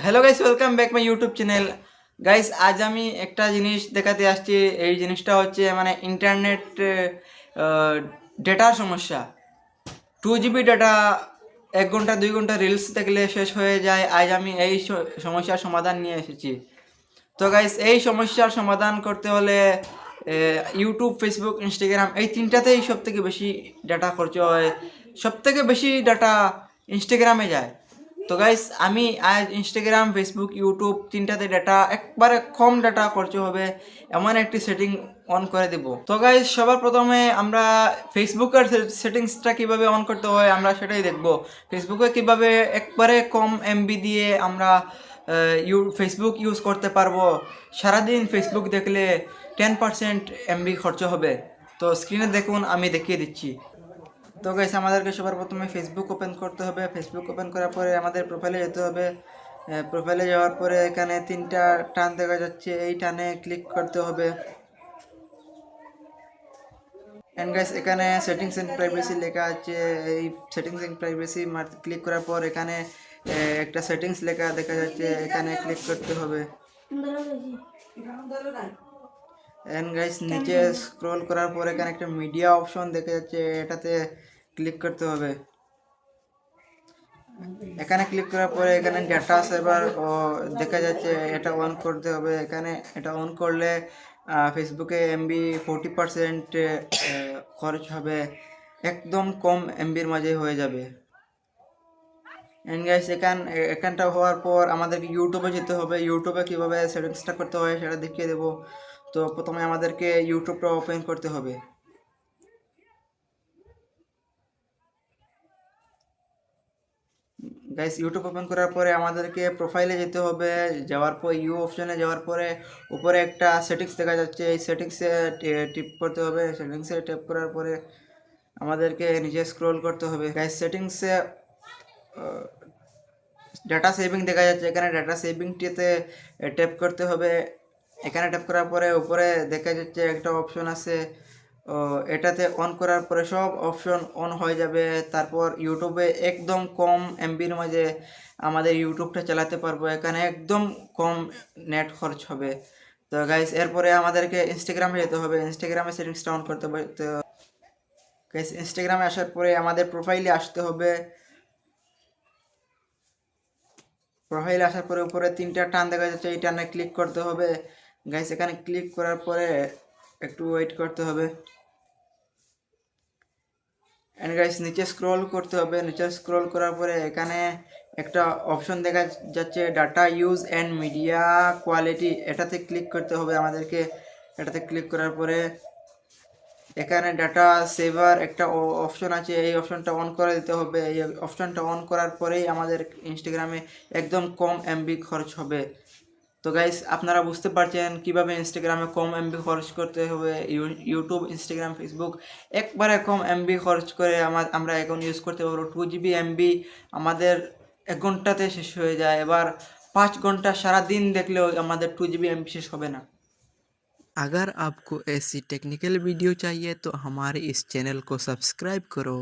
Hello guys, welcome back my YouTube channel. Guys, আজ আমি একটা জিনিস দেখাতে আসছি। এই জিনিসটা হচ্ছে মানে ইন্টারনেট ডেটার সমস্যা। 2 GB ডাটা 1 ঘন্টা 2 ঘন্টা রিলস দেখলে শেষ হয়ে যায়। আজ আমি এই সমস্যার সমাধান নিয়ে এসেছি। তো গাইস, এই সমস্যার সমাধান করতে হলে ইউটিউব, ফেসবুক, ইনস্টাগ্রাম এই তিনটাতেই সব থেকে বেশি ডাটা খরচ হয়। সব থেকে বেশি ডাটা ইনস্টাগ্রামে যায়। তো গাইস, আমি আজ ইনস্টাগ্রাম, ফেসবুক, ইউটিউব তিনটাতে ডাটা একবারে কম ডাটা খরচ হবে এমন একটি সেটিং অন করে দেব। তো গাইস, সবার প্রথমে আমরা ফেসবুকের সেটিংসটা কিভাবে অন করতে হয় আমরা সেটাই দেখব। ফেসবুকে কিভাবে একবারে কম এমবি দিয়ে আমরা ফেসবুক ইউজ করতে পারবো। সারাদিন ফেসবুক দেখলে 10% এমবি খরচ হবে। তো স্ক্রিনে দেখুন, আমি দেখিয়ে দিচ্ছি। তো গাইস, আমাদেরকে সবার প্রথমে ফেসবুক ওপেন করতে হবে। ফেসবুক ওপেন করার পরে আমাদের প্রোফাইলে যেতে হবে। প্রোফাইলে যাওয়ার পরে এখানে তিনটা টান দেখা যাচ্ছে, এই টানে ক্লিক করতে হবে। এন্ড গাইস, এখানে সেটিংস এন্ড প্রাইভেসি লেখা আছে। এই সেটিংস এন্ড প্রাইভেসি ক্লিক করার পর এখানে একটা সেটিংস লেখা দেখা যাচ্ছে, এখানে ক্লিক করতে হবে। এন্ড গাইস, নিচে স্ক্রল করার পর এখানে একটা মিডিয়া অপশন দেখা যাচ্ছে, এটাতে ক্লিক করতে হবে। এখানে ক্লিক করার পরে এখানে ডেটা সেভার দেখা যাচ্ছে, এটা অন করতে হবে। এখানে এটা অন করলে ফেসবুকে এমবি 40% খরচ হবে, একদম কম এমবির মাঝে হয়ে যাবে। এন্ড গাইস, এখানটা হওয়ার পর আমাদেরকে ইউটিউবে যেতে হবে। ইউটিউবে কীভাবে সেটিংসটা করতে হয় সেটা দেখিয়ে দেবো। তো প্রথমে আমাদেরকে ইউটিউবটা ওপেন করতে হবে। গাইস, ইউটিউব ওপেন করার পরে আমাদেরকে প্রোফাইলে যেতে হবে। যাওয়ার পর ইউ অপশনে যাওয়ার পরে উপরে একটা সেটিংস দেখা যাচ্ছে, এই সেটিংসে টিপ করতে হবে। সেটিংসে ট্যাপ করার পরে আমাদেরকে নিচে স্ক্রল করতে হবে। গাইস, সেটিংসে ডাটা সেভিং দেখা যাচ্ছে, এখানে ডাটা সেভিংটিতে ট্যাপ করতে হবে। এখানে ট্যাপ করার পরে উপরে দেখা যাচ্ছে একটা অপশন আছে, এটাতে অন করার পরে সব অপশন অন হয়ে যাবে। তারপর ইউটিউবে একদম কম এমবির মাঝে আমাদের ইউটিউবটা চালাতে পারবো। এখানে একদম কম নেট খরচ হবে। তো গাইস, এরপরে আমাদেরকে ইনস্টাগ্রামে যেতে হবে। ইনস্টাগ্রামে সেটিংসটা অন করতে হবে। তো গাইস, ইনস্টাগ্রামে আসার পরে আমাদের প্রোফাইলে আসতে হবে। প্রোফাইলে আসার পরে উপরে তিনটা টান দেখা যাচ্ছে, এই টানে ক্লিক করতে হবে। গাইস, এখানে ক্লিক করার পরে একটু ওয়েট করতে হবে। এন্ড গাইস, নিচে স্ক্রল করতে হবে। নিচে স্ক্রল করার পরে এখানে একটা অপশন দেখা যাচ্ছে, data use and media quality, এটাতে ক্লিক করতে হবে আমাদেরকে। এটাতে ক্লিক করার পরে এখানে ডাটা সেভার একটা অপশন আছে, এই অপশনটা অন করে দিতে হবে। এই অপশনটা অন করার পরেই আমাদের ইনস্টাগ্রামে একদম কম এমবি খরচ হবে। তো গাইস, আপনারা বুঝতে পারছেন কিভাবে ইনস্টাগ্রামে কম এমবি খরচ করতে হবে। ইউটিউব, ইনস্টাগ্রাম, ফেসবুক একবারে কম এমবি খরচ করে আমরা এখন ইউজ করতে পারবো। 2 GB এমবি আমাদের 1 ঘন্টাতে শেষ হয়ে যায়। এবার 5 ঘন্টা সারা দিন দেখলেও আমাদের 2 GB এমবি শেষ হবে না। अगर आपको ऐसी टेक्निकल वीडियो चाहिए तो हमारे इस चैनल को सब्सक्राइब करो।